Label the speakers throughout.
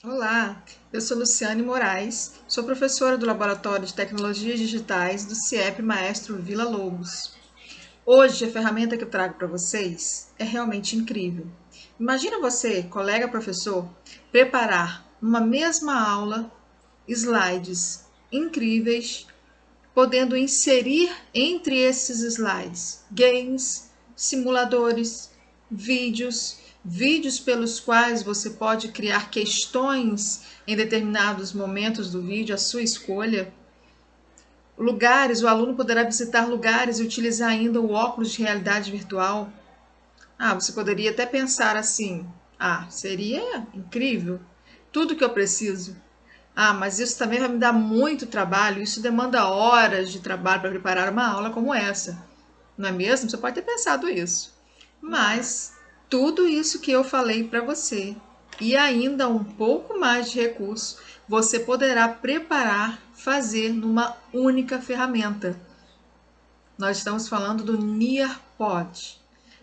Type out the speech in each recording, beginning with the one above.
Speaker 1: Olá, eu sou Luciane Moraes, sou professora do Laboratório de Tecnologias Digitais do CIEP Maestro Villa-Lobos. Hoje, a ferramenta que eu trago para vocês é realmente incrível. Imagina você, colega professor, preparar numa mesma aula slides incríveis, podendo inserir entre esses slides games, simuladores, vídeos pelos quais você pode criar questões em determinados momentos do vídeo, a sua escolha. Lugares, o aluno poderá visitar lugares e utilizar ainda o óculos de realidade virtual. Você poderia até pensar assim: seria incrível, tudo que eu preciso. Mas isso também vai me dar muito trabalho, isso demanda horas de trabalho para preparar uma aula como essa. Não é mesmo? Você pode ter pensado isso. Mas tudo isso que eu falei para você e ainda um pouco mais de recurso, você poderá preparar, fazer numa única ferramenta. Nós estamos falando do Nearpod.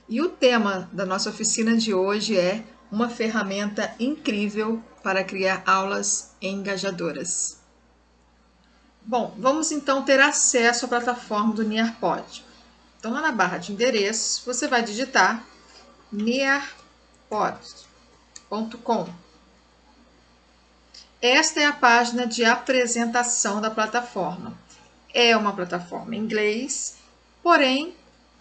Speaker 1: E o tema da nossa oficina de hoje é uma ferramenta incrível para criar aulas engajadoras. Bom, vamos então ter acesso à plataforma do Nearpod. Então, lá na barra de endereços, você vai digitar nearpod.com. Esta é a página de apresentação da plataforma. É uma plataforma em inglês, porém,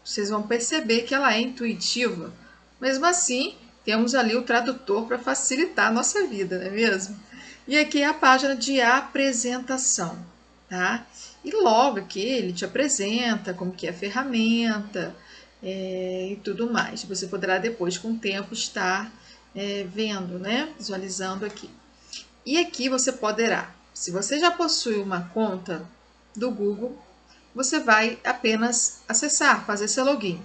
Speaker 1: vocês vão perceber que ela é intuitiva. Mesmo assim, temos ali o tradutor para facilitar a nossa vida, não é mesmo? E aqui é a página de apresentação, tá? E logo aqui ele te apresenta como que é a ferramenta e tudo mais. Você poderá depois, com o tempo, estar vendo, né? Visualizando aqui. E aqui você poderá, se você já possui uma conta do Google, você vai apenas acessar, fazer seu login.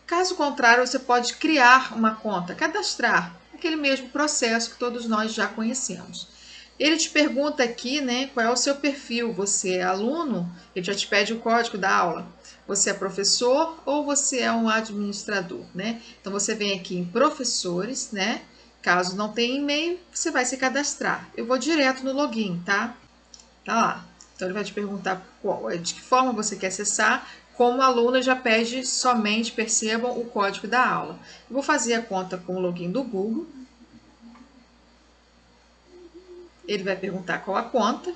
Speaker 1: Caso contrário, você pode criar uma conta, cadastrar, aquele mesmo processo que todos nós já conhecemos. Ele te pergunta aqui, né, qual é o seu perfil. Você é aluno? Ele já te pede o código da aula. Você é professor ou você é um administrador, né? Então você vem aqui em professores, né? Caso não tenha e-mail, você vai se cadastrar. Eu vou direto no login, tá? Tá lá. Então ele vai te perguntar de que forma você quer acessar. Como aluno, já pede somente, percebam, o código da aula. Eu vou fazer a conta com o login do Google. Ele vai perguntar qual a conta.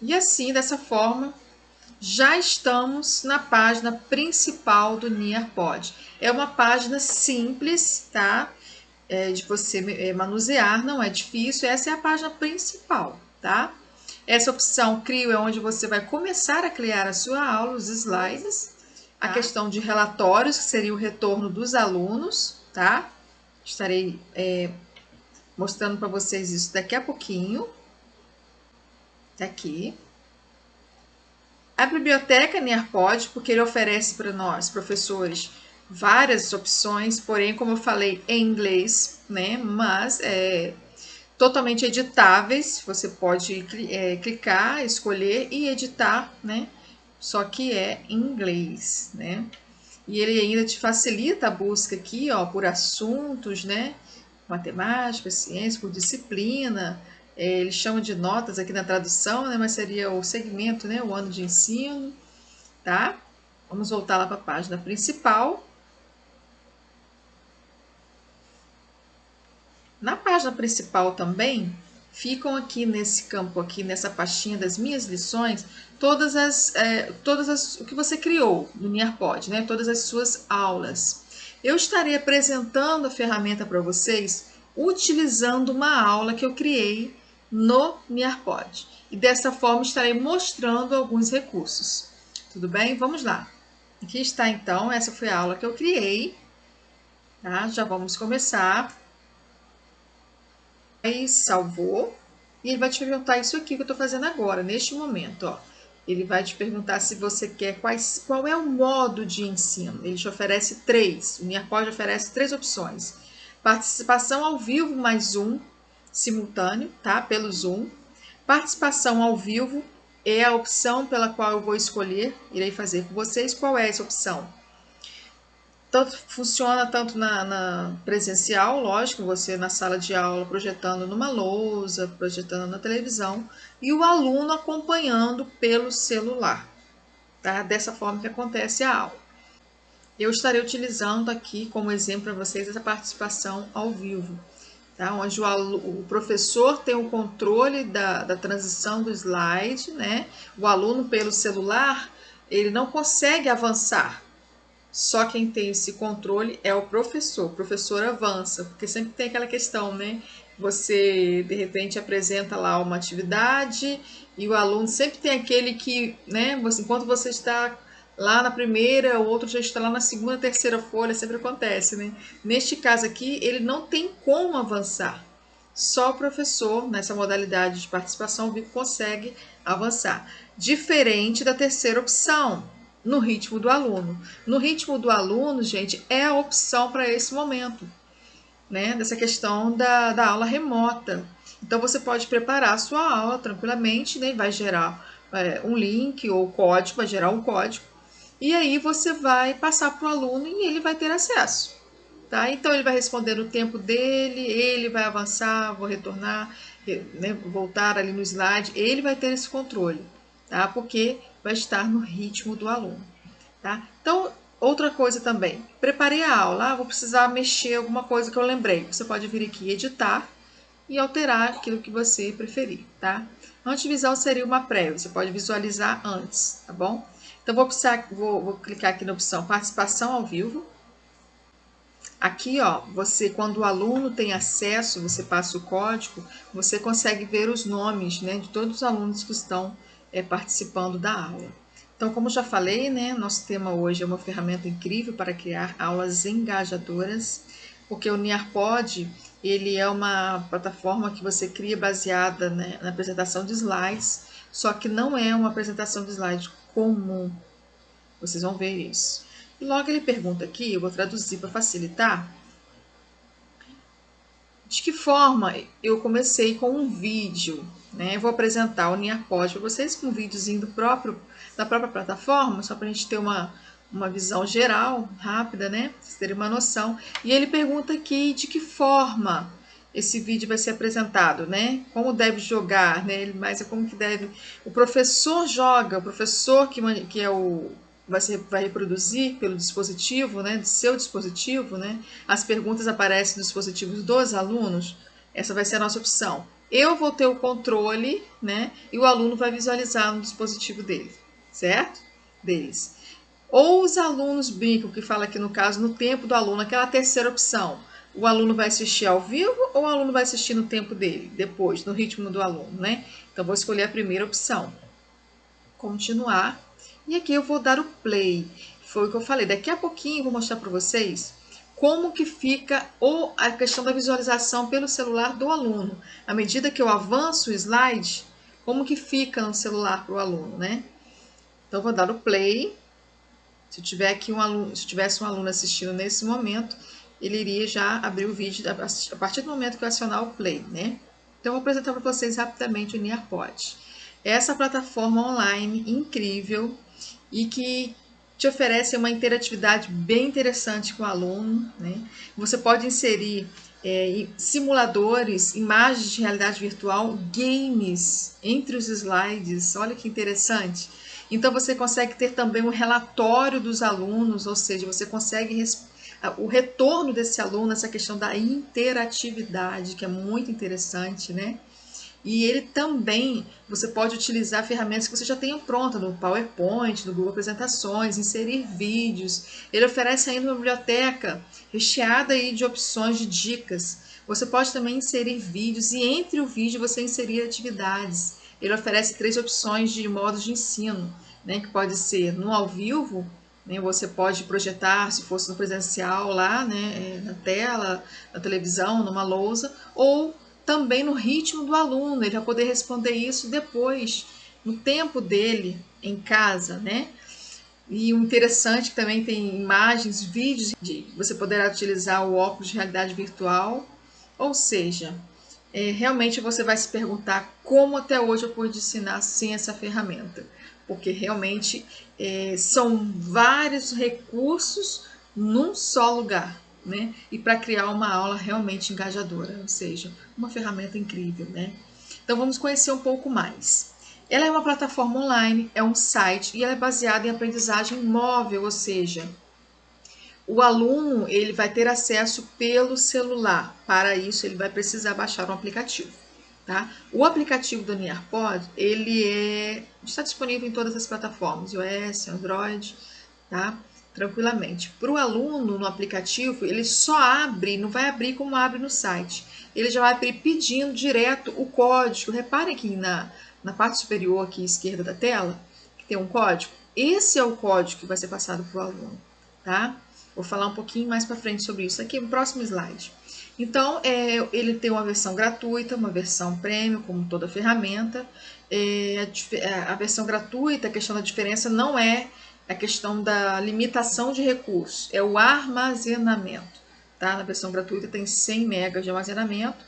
Speaker 1: E assim, dessa forma, já estamos na página principal do Nearpod. É uma página simples, tá? De você manusear, não é difícil. Essa é a página principal, tá? Essa opção Crio é onde você vai começar a criar a sua aula, os slides. A questão de relatórios, que seria o retorno dos alunos, tá? Estarei mostrando para vocês isso daqui a pouquinho. Tá aqui. A biblioteca Nearpod, porque ele oferece para nós, professores, várias opções, porém, como eu falei, em inglês, né? Mas totalmente editáveis, você pode clicar, escolher e editar, né? Só que é em inglês, né? E ele ainda te facilita a busca aqui, ó, por assuntos, né? Matemática, ciência, por disciplina. Eles chamam de notas aqui na tradução, né? Mas seria o segmento, né? O ano de ensino, tá? Vamos voltar lá para a página principal. Na página principal também ficam aqui nesse campo aqui, nessa pastinha das minhas lições, o que você criou no Nearpod, né? Todas as suas aulas. Eu estarei apresentando a ferramenta para vocês utilizando uma aula que eu criei no Nearpod. E dessa forma estarei mostrando alguns recursos. Tudo bem? Vamos lá. Aqui está então, essa foi a aula que eu criei. Tá? Já vamos começar. Aí salvou e ele vai te perguntar isso aqui que eu estou fazendo agora, neste momento, ó. Ele vai te perguntar se você quer qual é o modo de ensino. Ele te oferece três. O Nearpod oferece três opções: participação ao vivo mais Zoom simultâneo, tá? Pelo Zoom. Participação ao vivo é a opção pela qual eu vou escolher, irei fazer com vocês. Qual é essa opção? Funciona tanto na presencial, lógico, você na sala de aula projetando numa lousa, projetando na televisão, e o aluno acompanhando pelo celular, tá? Dessa forma que acontece a aula. Eu estarei utilizando aqui como exemplo para vocês essa participação ao vivo, tá? Onde o professor tem o controle da transição do slide, né? O aluno pelo celular, ele não consegue avançar. Só quem tem esse controle é o professor avança, porque sempre tem aquela questão, né? Você, de repente, apresenta lá uma atividade e o aluno sempre tem aquele que, né? Enquanto você está lá na primeira, o outro já está lá na segunda, terceira folha, sempre acontece, né? Neste caso aqui, ele não tem como avançar. Só o professor, nessa modalidade de participação vivo, consegue avançar. Diferente da terceira opção, no ritmo do aluno. No ritmo do aluno, gente, é a opção para esse momento, né? Dessa questão da aula remota. Então, você pode preparar a sua aula tranquilamente, né? Vai gerar um link ou código, vai gerar um código. E aí você vai passar para o aluno e ele vai ter acesso. Tá? Então, ele vai responder no tempo dele, ele vai avançar, vou retornar, né? Voltar ali no slide, ele vai ter esse controle, tá? Porque vai estar no ritmo do aluno. Tá? Então, outra coisa também, preparei a aula, vou precisar mexer alguma coisa que eu lembrei. Você pode vir aqui editar e alterar aquilo que você preferir, tá? Antevisão seria uma prévia, você pode visualizar antes, tá bom? Então, vou clicar aqui na opção participação ao vivo. Aqui, ó, quando o aluno tem acesso, você passa o código, você consegue ver os nomes, né, de todos os alunos que estão participando da aula. Então, como eu já falei, né, nosso tema hoje é uma ferramenta incrível para criar aulas engajadoras, porque o Nearpod, ele é uma plataforma que você cria baseada, né, na apresentação de slides, só que não é uma apresentação de slide comum. Vocês vão ver isso. E logo ele pergunta aqui, eu vou traduzir para facilitar, de que forma eu comecei com um vídeo, né? Eu vou apresentar o Nearpod para vocês com um videozinho da própria plataforma, só para a gente ter uma visão geral, rápida, né? Pra vocês terem uma noção. E ele pergunta aqui de que forma esse vídeo vai ser apresentado, né? Como deve jogar, né? Mas é como que deve... O professor joga, o professor que é o... vai reproduzir pelo dispositivo, né, do seu dispositivo, né, as perguntas aparecem nos dispositivos dos alunos, essa vai ser a nossa opção. Eu vou ter o controle, né, e o aluno vai visualizar no dispositivo dele, certo? Deles. Ou os alunos brincam, que fala aqui no caso, no tempo do aluno, aquela terceira opção. O aluno vai assistir ao vivo ou o aluno vai assistir no tempo dele, depois, no ritmo do aluno, né? Então, vou escolher a primeira opção. Continuar. E aqui eu vou dar o play. Foi o que eu falei. Daqui a pouquinho eu vou mostrar para vocês como que fica a questão da visualização pelo celular do aluno. À medida que eu avanço o slide, como que fica no celular para o aluno, né? Então, eu vou dar o play. Se tivesse um aluno assistindo nesse momento, ele iria já abrir o vídeo a partir do momento que eu acionar o play, né? Então, eu vou apresentar para vocês rapidamente o Nearpod. Essa plataforma online incrível e que te oferece uma interatividade bem interessante com o aluno, né? Você pode inserir simuladores, imagens de realidade virtual, games entre os slides. Olha que interessante. Então, você consegue ter também um relatório dos alunos, ou seja, você consegue o retorno desse aluno, essa questão da interatividade, que é muito interessante, né? E ele também, você pode utilizar ferramentas que você já tenha pronta no PowerPoint, no Google Apresentações, inserir vídeos. Ele oferece ainda uma biblioteca recheada aí de opções de dicas. Você pode também inserir vídeos e entre o vídeo você inserir atividades. Ele oferece 3 opções de modos de ensino, né, que pode ser no ao vivo, né, você pode projetar, se fosse no presencial lá, né, na tela, na televisão, numa lousa, ou também no ritmo do aluno, ele vai poder responder isso depois, no tempo dele, em casa, né? E o interessante é que também tem imagens, vídeos, você poderá utilizar o óculos de realidade virtual, ou seja, realmente você vai se perguntar como até hoje eu pude ensinar sem essa ferramenta, porque realmente são vários recursos num só lugar, né? E para criar uma aula realmente engajadora, ou seja, uma ferramenta incrível, né? Então vamos conhecer um pouco mais. Ela é uma plataforma online, é um site e ela é baseada em aprendizagem móvel, ou seja, o aluno ele vai ter acesso pelo celular. Para isso ele vai precisar baixar um aplicativo. Tá? O aplicativo do Nearpod está disponível em todas as plataformas, iOS, Android, tá? Tranquilamente. Para o aluno no aplicativo, ele só abre, não vai abrir como abre no site. Ele já vai abrir pedindo direto o código. Reparem aqui na parte superior aqui esquerda da tela, que tem um código. Esse é o código que vai ser passado para o aluno, tá? Vou falar um pouquinho mais para frente sobre isso aqui no próximo slide. Então, ele tem uma versão gratuita, uma versão premium, como toda ferramenta. A versão gratuita, a questão da diferença não é a questão da limitação de recursos, é o armazenamento. Tá? Na versão gratuita tem 100 megas de armazenamento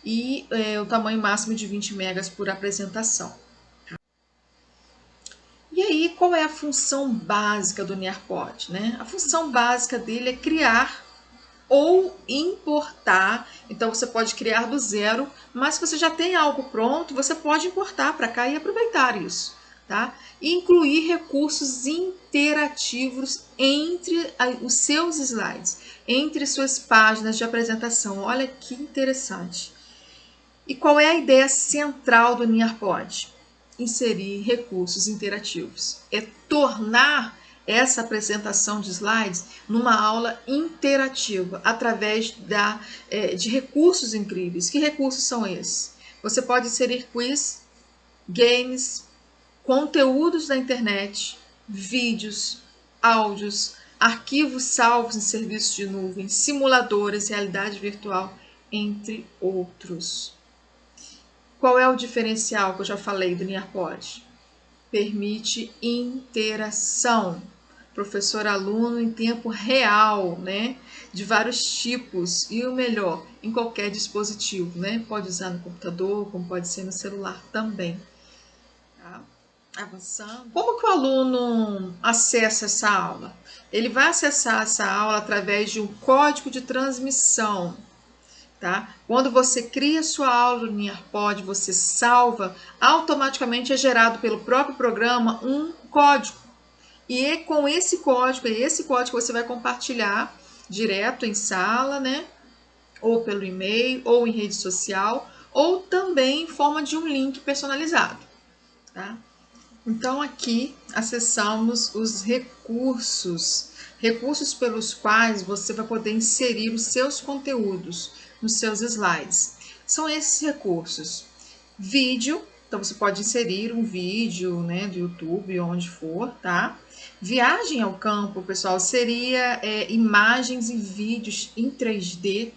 Speaker 1: e o tamanho máximo de 20 megas por apresentação. E aí, qual é a função básica do Nearpod, né? A função básica dele é criar ou importar. Então você pode criar do zero, mas se você já tem algo pronto, você pode importar para cá e aproveitar isso, tá? E incluir recursos interativos entre os seus slides, entre suas páginas de apresentação. Olha que interessante. E qual é a ideia central do Nearpod? Inserir recursos interativos. É tornar essa apresentação de slides numa aula interativa, através de recursos incríveis. Que recursos são esses? Você pode inserir quiz, games, conteúdos da internet, vídeos, áudios, arquivos salvos em serviços de nuvem, simuladores, realidade virtual, entre outros. Qual é o diferencial que eu já falei do Nearpod? Permite interação, professor-aluno em tempo real, né? De vários tipos e o melhor, em qualquer dispositivo, né? Pode usar no computador, como pode ser no celular também. Tá? Avançando. Como que o aluno acessa essa aula? Ele vai acessar essa aula através de um código de transmissão. Tá? Quando você cria sua aula no Nearpod, você salva, automaticamente é gerado pelo próprio programa um código. E é com esse código que você vai compartilhar direto em sala, né? Ou pelo e-mail, ou em rede social, ou também em forma de um link personalizado. Tá? Então aqui acessamos os recursos pelos quais você vai poder inserir os seus conteúdos nos seus slides. São esses recursos. Vídeo, então você pode inserir um vídeo, né, do YouTube, onde for, tá? Viagem ao campo, pessoal, seria imagens e vídeos em 3D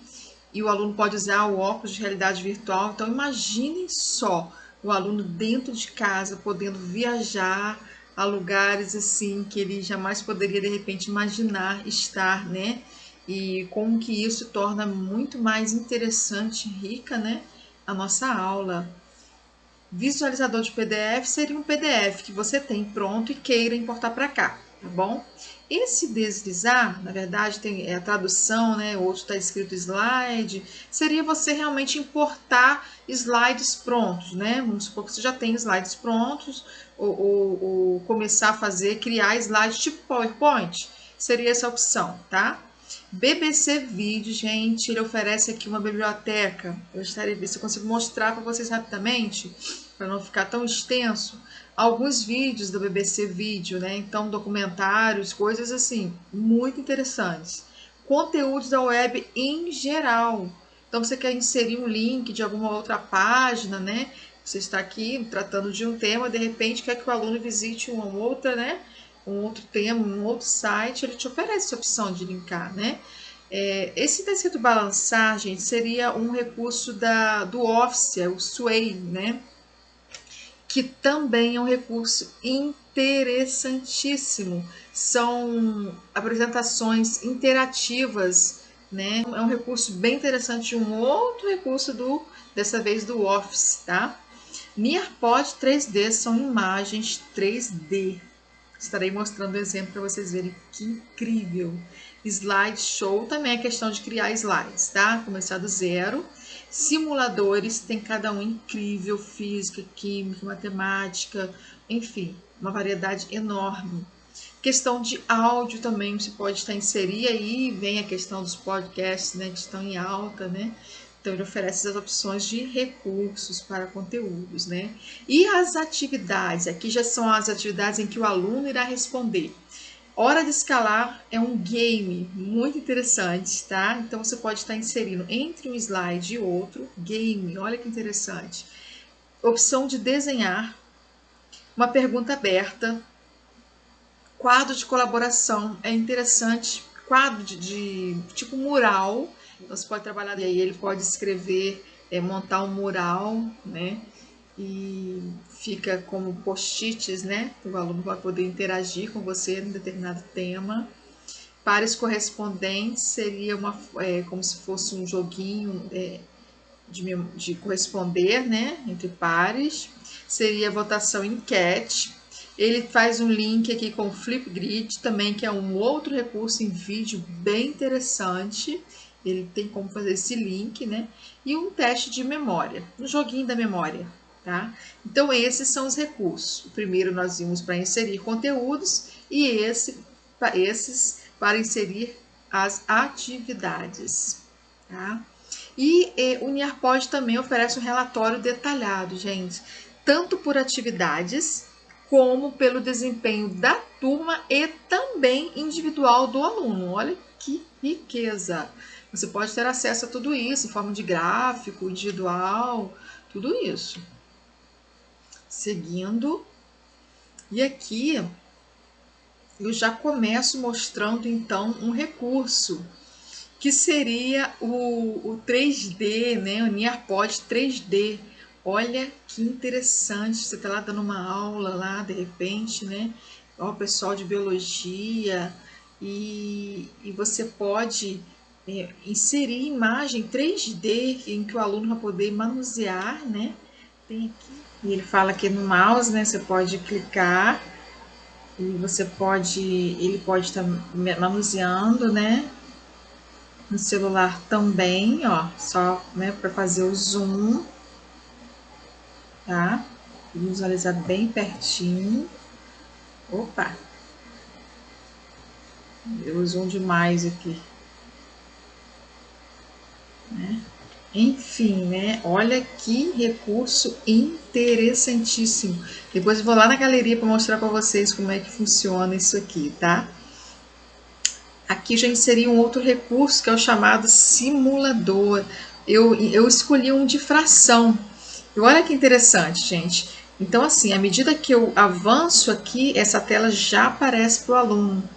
Speaker 1: e o aluno pode usar o óculos de realidade virtual. Então imaginem só o aluno dentro de casa podendo viajar a lugares assim que ele jamais poderia de repente imaginar estar, né? E como que isso torna muito mais interessante, rica, né, a nossa aula. Visualizador de PDF seria um PDF que você tem pronto e queira importar para cá, tá bom? Esse deslizar, na verdade, tem a tradução, né? Outro está escrito slide, seria você realmente importar slides prontos, né? Vamos supor que você já tem slides prontos, ou começar a criar slides tipo PowerPoint, seria essa opção, tá? BBC Vídeo, gente, ele oferece aqui uma biblioteca. Eu gostaria de ver se eu consigo mostrar para vocês rapidamente, para não ficar tão extenso, alguns vídeos do BBC Vídeo, né? Então, documentários, coisas assim, muito interessantes. Conteúdos da web em geral. Então, você quer inserir um link de alguma outra página, né? Você está aqui tratando de um tema, de repente quer que o aluno visite uma outra, né? Um outro tema, um outro site, ele te oferece essa opção de linkar, né? Esse tecido balançar, gente, seria um recurso do Office, o Sway, né? Que também é um recurso interessantíssimo. São apresentações interativas, né? É um recurso bem interessante, um outro recurso dessa vez do Office, tá? Nearpod 3D são imagens 3D. Estarei mostrando o exemplo para vocês verem que incrível. Slideshow também é questão de criar slides, tá? Começar do zero. Simuladores, tem cada um incrível, física, química, matemática, enfim, uma variedade enorme. Questão de áudio também, você pode estar inserir aí, vem a questão dos podcasts, né, que estão em alta, né? Então ele oferece as opções de recursos para conteúdos, né? E as atividades, aqui já são as atividades em que o aluno irá responder. Hora de escalar é um game muito interessante, tá? Então você pode estar inserindo entre um slide e outro, game, olha que interessante. Opção de desenhar, uma pergunta aberta, quadro de colaboração, é interessante, quadro de tipo mural, então você pode trabalhar e aí ele pode escrever, montar um mural, né? E fica como post-its, né? O aluno vai poder interagir com você em determinado tema. Pares correspondentes seria como se fosse um joguinho de corresponder, né? Entre pares. Seria votação enquete. Ele faz um link aqui com o Flipgrid também, que é um outro recurso em vídeo bem interessante. Ele tem como fazer esse link, né? E um teste de memória, um joguinho da memória, tá? Então, esses são os recursos. O primeiro nós vimos para inserir conteúdos e esses para inserir as atividades, tá? E o Niarpod também oferece um relatório detalhado, gente, tanto por atividades como pelo desempenho da turma e também individual do aluno. Olha que riqueza! Você pode ter acesso a tudo isso em forma de gráfico, individual, tudo isso. Seguindo, e aqui eu já começo mostrando então um recurso que seria o 3D, né? O Niarpod 3D. Olha que interessante, você está lá dando uma aula lá, de repente, né? Ó, o pessoal de biologia, e você pode inserir imagem 3D em que o aluno vai poder manusear, né? Tem aqui, e ele fala aqui no mouse, né? Você pode clicar e ele pode estar manuseando, né? No celular também, ó, só, né, para fazer o zoom, tá? Visualizar bem pertinho. Opa, deu zoom demais aqui, né? Enfim, né? Olha que recurso interessantíssimo. Depois eu vou lá na galeria para mostrar para vocês como é que funciona isso aqui, tá? Aqui já inseri um outro recurso que é o chamado simulador. Eu escolhi um de fração. E olha que interessante, gente. Então, assim, à medida que eu avanço aqui, essa tela já aparece para o aluno,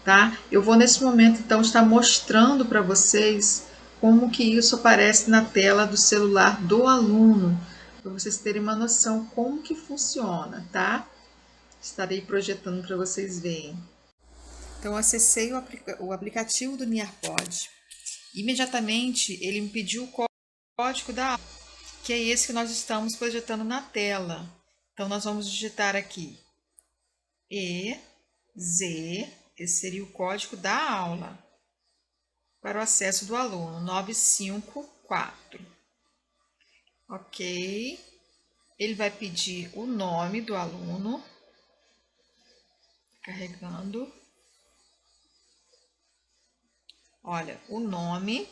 Speaker 1: tá? Eu vou nesse momento, então, estar mostrando para vocês como que isso aparece na tela do celular do aluno, para vocês terem uma noção como que funciona, tá? Estarei projetando para vocês verem. Então, eu acessei o aplicativo do Niarpod. Imediatamente, ele me pediu o código da aula, que é esse que nós estamos projetando na tela. Então, nós vamos digitar aqui EZ, esse seria o código da aula, para o acesso do aluno, 954. Ok. Ele vai pedir o nome do aluno, carregando. Olha, o nome,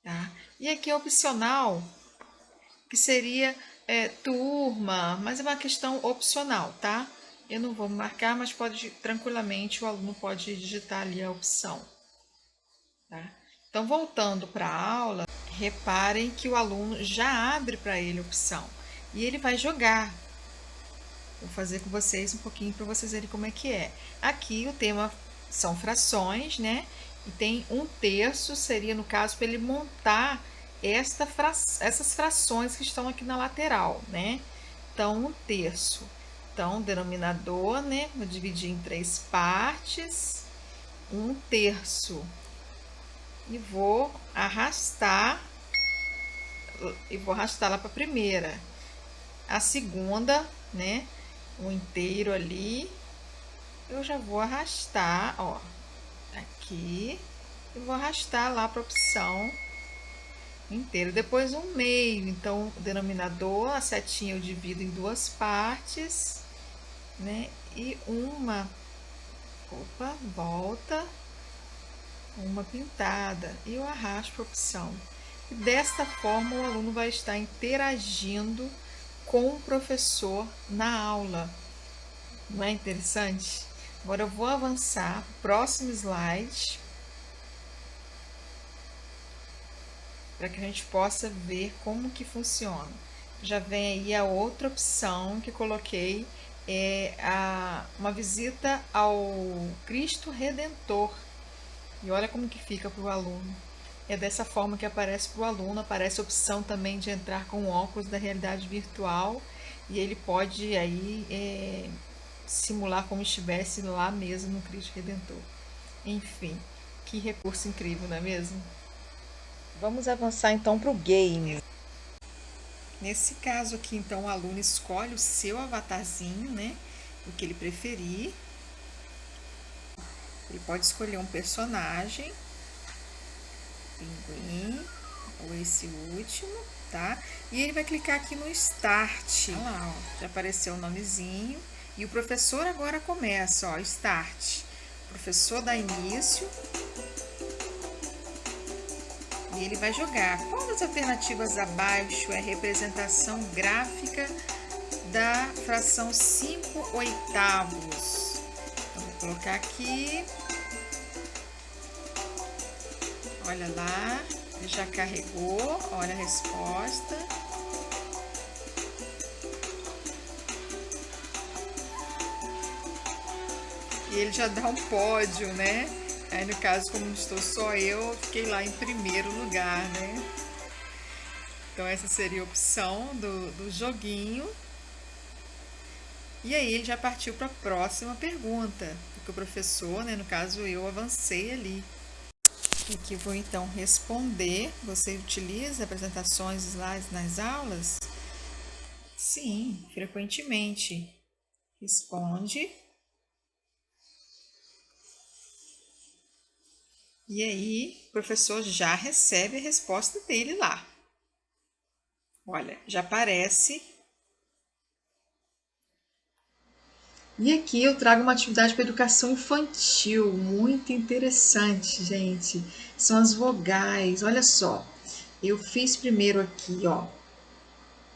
Speaker 1: tá? E aqui é opcional, que seria turma, mas é uma questão opcional, tá? Eu não vou marcar, mas pode tranquilamente o aluno pode digitar ali a opção, tá? Então, voltando para a aula, reparem que o aluno já abre para ele a opção e ele vai jogar. Vou fazer com vocês um pouquinho para vocês verem como é que é. Aqui o tema são frações, né? E tem 1/3, seria no caso para ele montar essas frações que estão aqui na lateral, né? Então, 1/3. Então, denominador, né? Vou dividir em 3 partes. 1/3. E vou arrastar lá para a primeira. A segunda, né, o inteiro ali, eu já vou arrastar, ó, aqui, e vou arrastar lá para a opção inteiro. Depois um meio, então o denominador, a setinha eu divido em duas partes, né, e volta, uma pintada, e eu arrasto para a opção. E desta forma o aluno vai estar interagindo com o professor na aula. Não é interessante? Agora eu vou avançar, próximo slide, para que a gente possa ver como que funciona. Já vem aí a outra opção que coloquei, uma visita ao Cristo Redentor. E olha como que fica para o aluno. É dessa forma que aparece para o aluno, aparece a opção também de entrar com óculos da realidade virtual e ele pode aí simular como estivesse lá mesmo no Cristo Redentor. Enfim, que recurso incrível, não é mesmo? Vamos avançar então para o game. Nesse caso aqui, então, o aluno escolhe o seu avatarzinho, né? O que ele preferir. Ele pode escolher um personagem, pinguim, ou esse último, tá? E ele vai clicar aqui no Start. Olha lá, ó, já apareceu o nomezinho. E o professor agora começa, ó, Start. O professor dá início. E ele vai jogar. Qual das alternativas abaixo é a representação gráfica da fração 5/8? Então, vou colocar aqui. Olha lá, ele já carregou, olha a resposta. E ele já dá um pódio, né? Aí no caso, como estou só eu, fiquei lá em primeiro lugar, né? Então essa seria a opção do joguinho. E aí ele já partiu para a próxima pergunta, porque o professor, né, no caso eu, avancei ali. E aqui vou então responder. Você utiliza apresentações e slides nas aulas? Sim, frequentemente. Responde. E aí, o professor já recebe a resposta dele lá. Olha, já aparece. E aqui eu trago uma atividade para educação infantil, muito interessante, gente. São as vogais, olha só. Eu fiz primeiro aqui, ó,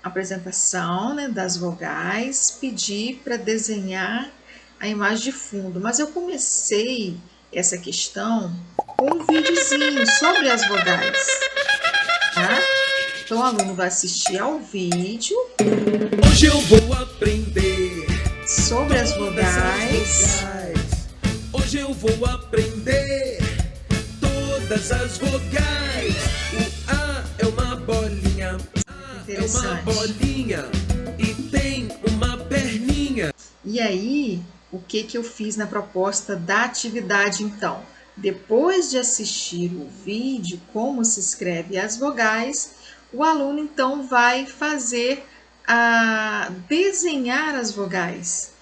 Speaker 1: a apresentação, né, das vogais, pedi para desenhar a imagem de fundo, mas eu comecei essa questão com um videozinho sobre as vogais, tá? Então o aluno vai assistir ao vídeo.
Speaker 2: Hoje eu vou aprender
Speaker 1: sobre as vogais.
Speaker 2: Hoje eu vou aprender todas as vogais. O A é uma bolinha. É uma bolinha e tem uma perninha.
Speaker 1: E aí, o que eu fiz na proposta da atividade então? Depois de assistir o vídeo, como se escreve as vogais, o aluno então vai fazer desenhar as vogais.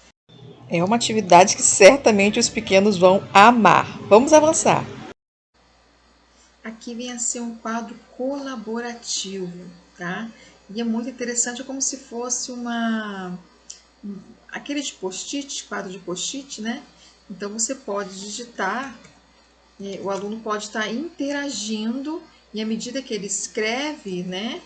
Speaker 1: É uma atividade que certamente os pequenos vão amar. Vamos avançar. Aqui vem a ser um quadro colaborativo, tá? E é muito interessante, é como se fosse aquele de post-it, quadro de post-it, né? Então você pode digitar, o aluno pode estar interagindo e à medida que ele escreve, né,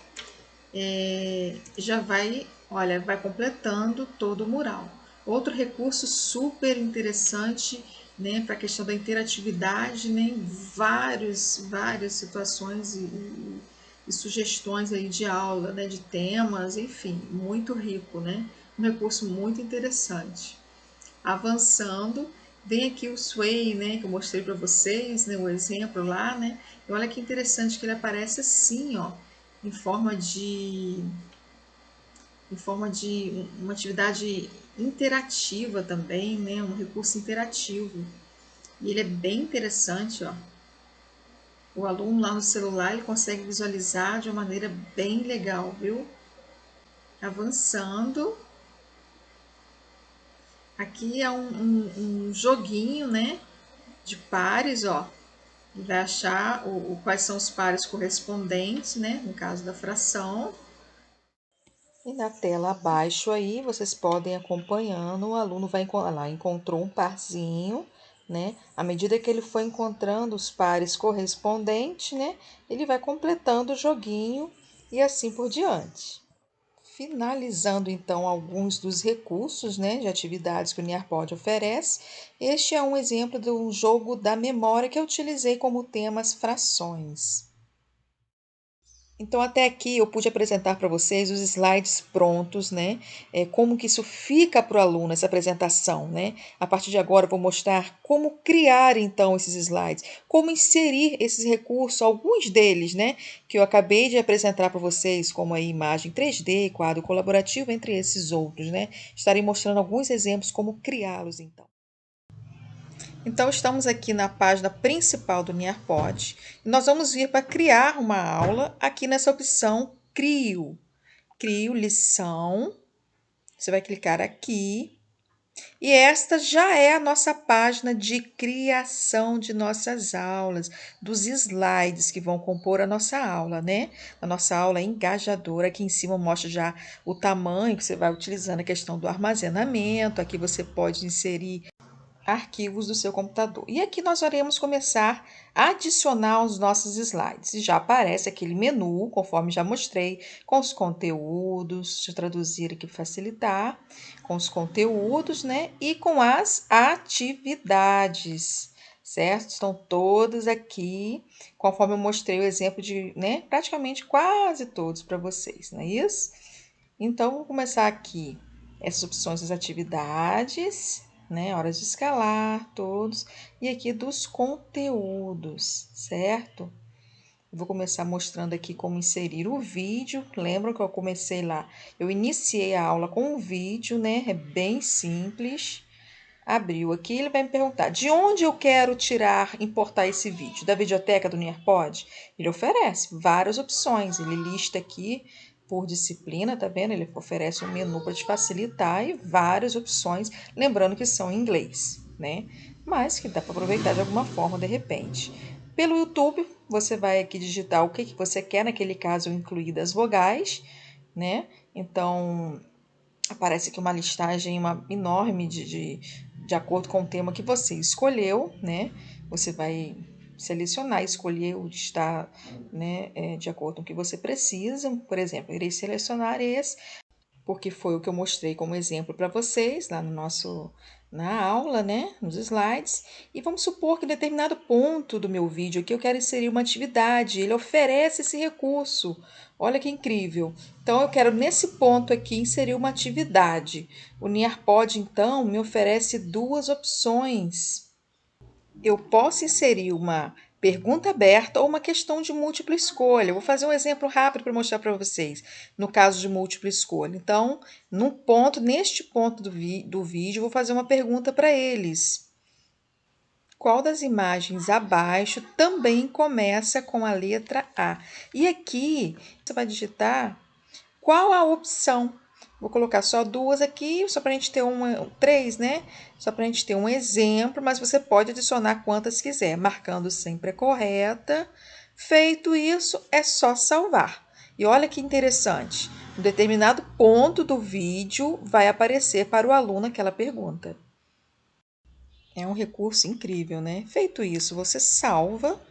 Speaker 1: já vai, olha, vai completando todo o mural. Outro recurso super interessante, né, para a questão da interatividade, né, em várias situações e sugestões aí de aula, né, de temas, enfim, muito rico, né, um recurso muito interessante. Avançando, vem aqui o Sway, né, que eu mostrei para vocês, né, o exemplo lá, né, e olha que interessante que ele aparece assim, ó, em forma de uma atividade interativa também, né? Um recurso interativo. E ele é bem interessante, ó. O aluno lá no celular, ele consegue visualizar de uma maneira bem legal, viu? avançando. Aqui é um joguinho, né, de pares, ó. Ele vai achar quais são os pares correspondentes, né, no caso da fração. E na tela abaixo aí, vocês podem acompanhando, o aluno vai lá, encontrou um parzinho, né? À medida que ele for encontrando os pares correspondentes, né, ele vai completando o joguinho e assim por diante. Finalizando então alguns dos recursos, né, de atividades que o Nearpod oferece, este é um exemplo de um jogo da memória que eu utilizei como tema as frações. Então, até aqui eu pude apresentar para vocês os slides prontos, né? Como que isso fica para o aluno, essa apresentação, né? A partir de agora eu vou mostrar como criar, então, esses slides, como inserir esses recursos, alguns deles, né? Que eu acabei de apresentar para vocês, como a imagem 3D, quadro colaborativo, entre esses outros, né? Estarei mostrando alguns exemplos como criá-los, então. Então, estamos aqui na página principal do Nearpod e nós vamos vir para criar uma aula aqui nessa opção Crio. Crio lição, você vai clicar aqui e esta já é a nossa página de criação de nossas aulas, dos slides que vão compor a nossa aula, né? A nossa aula é engajadora, aqui em cima mostra já o tamanho que você vai utilizando, a questão do armazenamento, aqui você pode inserir arquivos do seu computador. E aqui nós iremos começar a adicionar os nossos slides. E já aparece aquele menu, conforme já mostrei, com os conteúdos, deixa eu traduzir aqui para facilitar, com os conteúdos, né? E com as atividades, certo? Estão todas aqui, conforme eu mostrei o exemplo de, né? Praticamente quase todos para vocês, não é isso? Então, vou começar aqui essas opções das atividades, né? Horas de escalar, todos. E aqui dos conteúdos, certo? Vou começar mostrando aqui como inserir o vídeo. Lembram que eu comecei lá? Eu iniciei a aula com um vídeo, né? É bem simples. Abriu aqui, ele vai me perguntar de onde eu quero tirar, importar esse vídeo? Da videoteca do Nearpod? Ele oferece várias opções. Ele lista aqui por disciplina, tá vendo? Ele oferece um menu para te facilitar e várias opções, lembrando que são em inglês, né? Mas que dá para aproveitar de alguma forma de repente. Pelo YouTube, você vai aqui digitar o que você quer, naquele caso eu incluí das vogais, né? Então, aparece aqui uma listagem enorme de acordo com o tema que você escolheu, né? Você vai selecionar, escolher o que está, né, de acordo com o que você precisa. Por exemplo, eu irei selecionar esse, porque foi o que eu mostrei como exemplo para vocês lá na aula, né, nos slides. E vamos supor que em determinado ponto do meu vídeo aqui eu quero inserir uma atividade, ele oferece esse recurso. Olha que incrível. Então, eu quero nesse ponto aqui inserir uma atividade. O Nearpod, então, me oferece duas opções. Eu posso inserir uma pergunta aberta ou uma questão de múltipla escolha. Eu vou fazer um exemplo rápido para mostrar para vocês, no caso de múltipla escolha. Então, neste ponto do vídeo, eu vou fazer uma pergunta para eles. Qual das imagens abaixo também começa com a letra A? E aqui, você vai digitar qual a opção. Vou colocar só duas aqui, só para a gente ter três, né? Só para a gente ter um exemplo, mas você pode adicionar quantas quiser, marcando sempre a correta. Feito isso, é só salvar. E olha que interessante, um determinado ponto do vídeo vai aparecer para o aluno aquela pergunta. É um recurso incrível, né? Feito isso, você salva.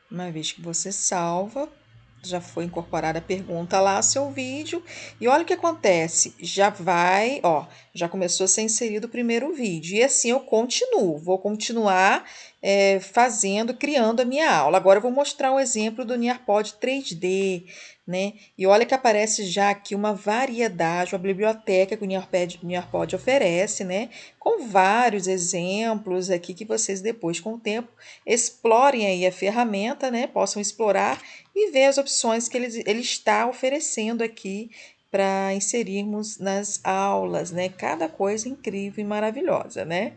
Speaker 1: Uma vez que você salva, já foi incorporada a pergunta lá ao seu vídeo. E olha o que acontece, já começou a ser inserido o primeiro vídeo. E assim eu continuo, vou continuar criando a minha aula. Agora eu vou mostrar o exemplo do Nearpod 3D, né? E olha que aparece já aqui uma variedade, uma biblioteca que o Nearpod oferece, né? Com vários exemplos aqui que vocês depois, com o tempo, explorem aí a ferramenta, né? Possam explorar e ver as opções que ele está oferecendo aqui para inserirmos nas aulas, né? Cada coisa incrível e maravilhosa, né?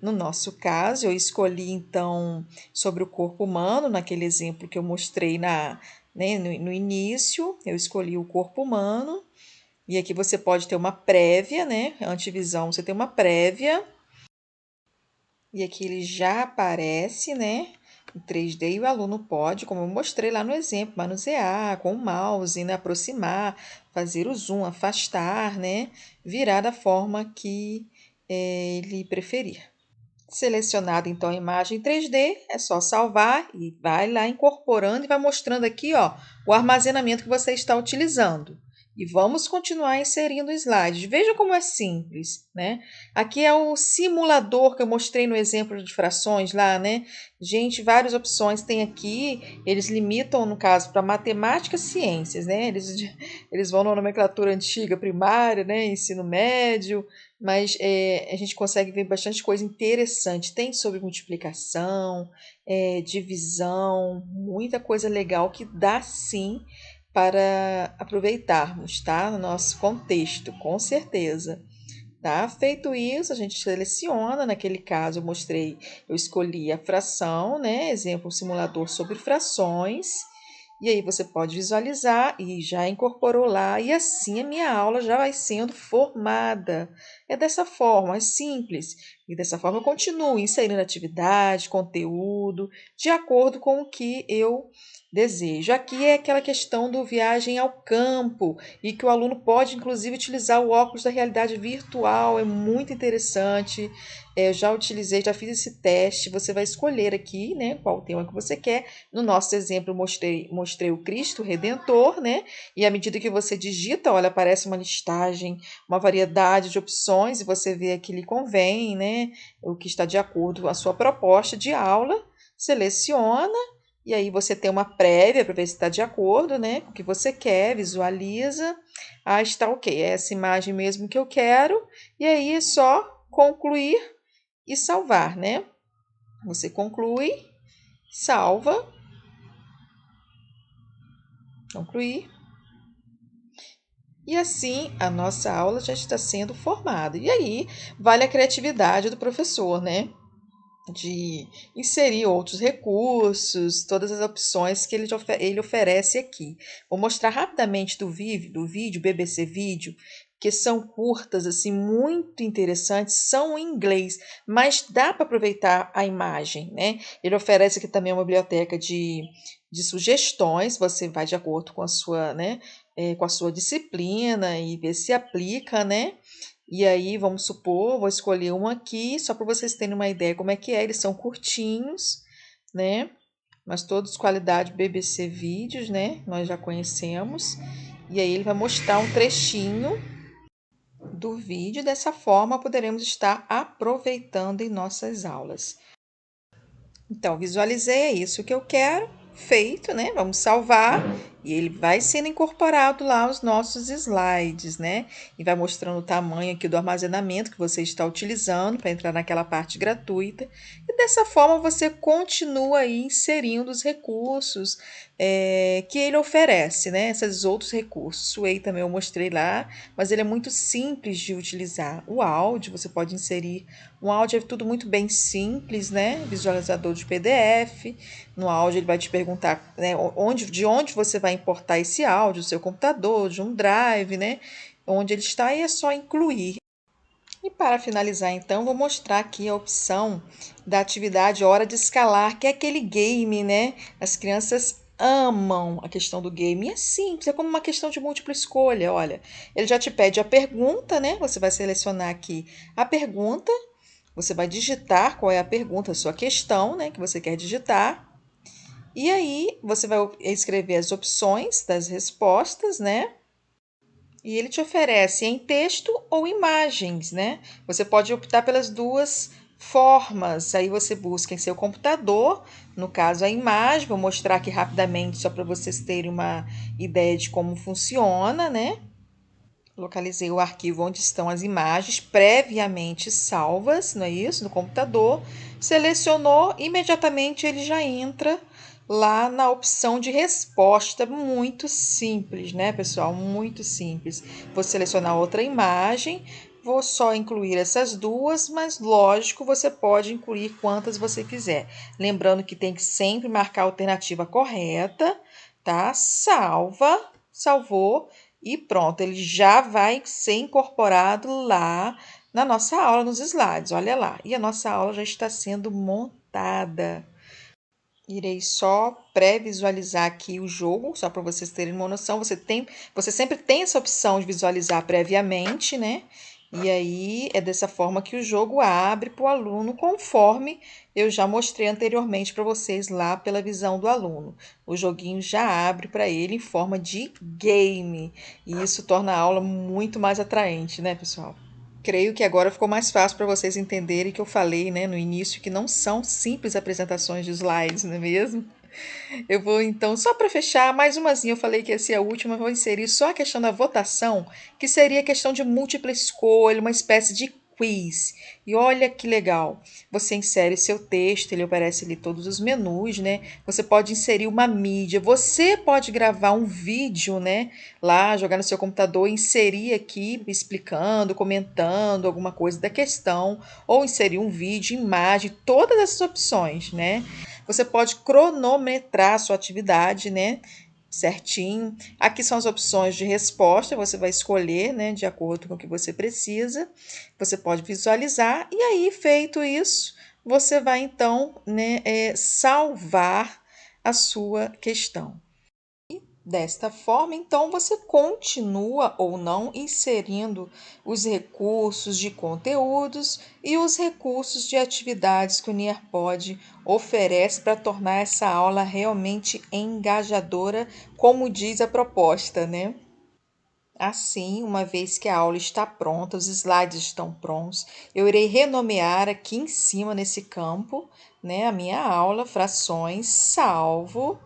Speaker 1: No nosso caso, eu escolhi então sobre o corpo humano, naquele exemplo que eu mostrei no início, eu escolhi o corpo humano E aqui você pode ter uma prévia, né? Antevisão, você tem uma prévia. E aqui ele já aparece, né? Em 3D e o aluno pode, como eu mostrei lá no exemplo, manusear com o mouse, né? Aproximar, fazer o zoom, afastar, né? Virar da forma que ele preferir. Selecionada então a imagem 3D, é só salvar e vai lá incorporando e vai mostrando aqui, ó, o armazenamento que você está utilizando. E vamos continuar inserindo slides. Veja como é simples, né? Aqui é o simulador que eu mostrei no exemplo de frações lá, né? Gente, várias opções tem aqui. Eles limitam, no caso, para matemática e ciências, né? Eles vão na nomenclatura antiga, primária, né? Ensino médio, mas a gente consegue ver bastante coisa interessante. Tem sobre multiplicação, divisão, muita coisa legal que dá sim para aproveitarmos, tá? No nosso contexto, com certeza. Tá? Feito isso, a gente seleciona. Naquele caso, eu escolhi a fração, né? Exemplo, um simulador sobre frações. E aí você pode visualizar e já incorporou lá, e assim a minha aula já vai sendo formada. É dessa forma, é simples. E dessa forma eu continuo inserindo atividade, conteúdo, de acordo com o que eu desejo. Aqui é aquela questão do viagem ao campo, e que o aluno pode, inclusive, utilizar o óculos da realidade virtual, é muito interessante. Eu já utilizei, já fiz esse teste. Você vai escolher aqui, né, qual tema que você quer. No nosso exemplo, mostrei o Cristo Redentor, né? E à medida que você digita, olha, aparece uma listagem, uma variedade de opções, e você vê que lhe convém, né? O que está de acordo com a sua proposta de aula, seleciona. E aí você tem uma prévia para ver se está de acordo, né, com o que você quer, visualiza. Ah, está ok, é essa imagem mesmo que eu quero. E aí é só concluir e salvar, né? Você conclui, salva, concluir. E assim a nossa aula já está sendo formada. E aí vale a criatividade do professor, né? De inserir outros recursos, todas as opções que ele oferece aqui. Vou mostrar rapidamente do vídeo BBC Vídeo, que são curtas, assim, muito interessantes, são em inglês, mas dá para aproveitar a imagem, né? Ele oferece aqui também uma biblioteca de sugestões, você vai de acordo com a sua, né, com a sua disciplina e ver se aplica, né? E aí, vamos supor, vou escolher um aqui, só para vocês terem uma ideia como é que é. Eles são curtinhos, né? Mas todos qualidade BBC Vídeos, né? Nós já conhecemos. E aí ele vai mostrar um trechinho do vídeo. Dessa forma, poderemos estar aproveitando em nossas aulas. Então, visualizei, é isso que eu quero. Feito, né? Vamos salvar e ele vai sendo incorporado lá aos nossos slides, né? E vai mostrando o tamanho aqui do armazenamento que você está utilizando para entrar naquela parte gratuita. E dessa forma você continua aí inserindo os recursos que ele oferece, né? Esses outros recursos. Sway também eu mostrei lá, mas ele é muito simples de utilizar. O áudio, você pode inserir um áudio, é tudo muito bem simples, né? Visualizador de PDF. No áudio ele vai te perguntar, né, de onde você vai importar esse áudio, do seu computador, de um drive, né? Onde ele está, e é só incluir. E para finalizar, então, vou mostrar aqui a opção da atividade Hora de Escalar, que é aquele game, né? As crianças amam a questão do game. E é simples, é como uma questão de múltipla escolha. Olha, ele já te pede a pergunta, né? Você vai selecionar aqui a pergunta, você vai digitar qual é a pergunta, a sua questão, né? Que você quer digitar. E aí você vai escrever as opções das respostas, né? E ele te oferece em texto ou imagens, né? Você pode optar pelas duas formas. Aí você busca em seu computador, no caso a imagem. Vou mostrar aqui rapidamente só para vocês terem uma ideia de como funciona, né? Localizei o arquivo onde estão as imagens previamente salvas, não é isso? No computador. Selecionou, imediatamente ele já entra lá na opção de resposta. Muito simples, né, pessoal? Muito simples. Vou selecionar outra imagem, vou só incluir essas duas, mas lógico, você pode incluir quantas você quiser. Lembrando que tem que sempre marcar a alternativa correta, tá? Salvou. e pronto, ele já vai ser incorporado lá na nossa aula, nos slides, olha lá. E a nossa aula já está sendo montada. Irei só pré-visualizar aqui o jogo, só para vocês terem uma noção. Você sempre tem essa opção de visualizar previamente, né? E aí é dessa forma que o jogo abre para o aluno, conforme eu já mostrei anteriormente para vocês lá pela visão do aluno. O joguinho já abre para ele em forma de game. E isso torna a aula muito mais atraente, né, pessoal? Creio que agora ficou mais fácil para vocês entenderem que eu falei, né, no início, que não são simples apresentações de slides, não é mesmo? Eu vou então, só para fechar, mais umazinha, eu falei que ia ser a última, vou inserir só a questão da votação, que seria a questão de múltipla escolha, uma espécie de quiz. E olha que legal, você insere seu texto, ele aparece ali todos os menus, né? Você pode inserir uma mídia, você pode gravar um vídeo, né? Lá, jogar no seu computador, inserir aqui, explicando, comentando alguma coisa da questão, ou inserir um vídeo, imagem, todas essas opções, né? Você pode cronometrar a sua atividade, né? Certinho. Aqui são as opções de resposta, você vai escolher, né, de acordo com o que você precisa. Você pode visualizar e aí, feito isso, você vai então, né, salvar a sua questão. Desta forma, então, você continua ou não inserindo os recursos de conteúdos e os recursos de atividades que o Nearpod oferece para tornar essa aula realmente engajadora, como diz a proposta, né? Assim, uma vez que a aula está pronta, os slides estão prontos, eu irei renomear aqui em cima nesse campo, né, a minha aula, frações, salvo.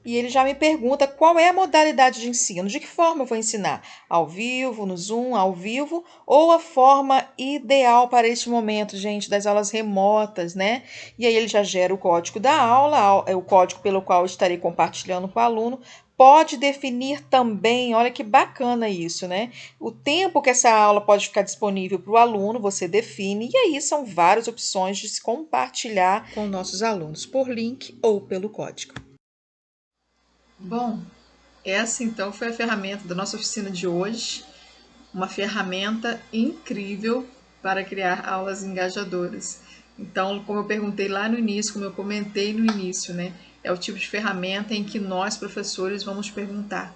Speaker 1: E ele já me pergunta qual é a modalidade de ensino, de que forma eu vou ensinar, ao vivo, no Zoom, ao vivo, ou a forma ideal para este momento, gente, das aulas remotas, né? E aí ele já gera o código da aula, o código pelo qual eu estarei compartilhando com o aluno. Pode definir também, olha que bacana isso, né? O tempo que essa aula pode ficar disponível para o aluno, você define, e aí são várias opções de se compartilhar com nossos alunos, por link ou pelo código. Bom, essa então foi a ferramenta da nossa oficina de hoje, uma ferramenta incrível para criar aulas engajadoras. Então, como eu perguntei lá no início, como eu comentei no início, né, é o tipo de ferramenta em que nós, professores, vamos perguntar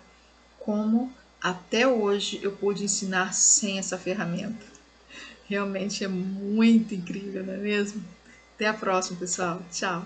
Speaker 1: como até hoje eu pude ensinar sem essa ferramenta. Realmente é muito incrível, não é mesmo? Até a próxima, pessoal. Tchau!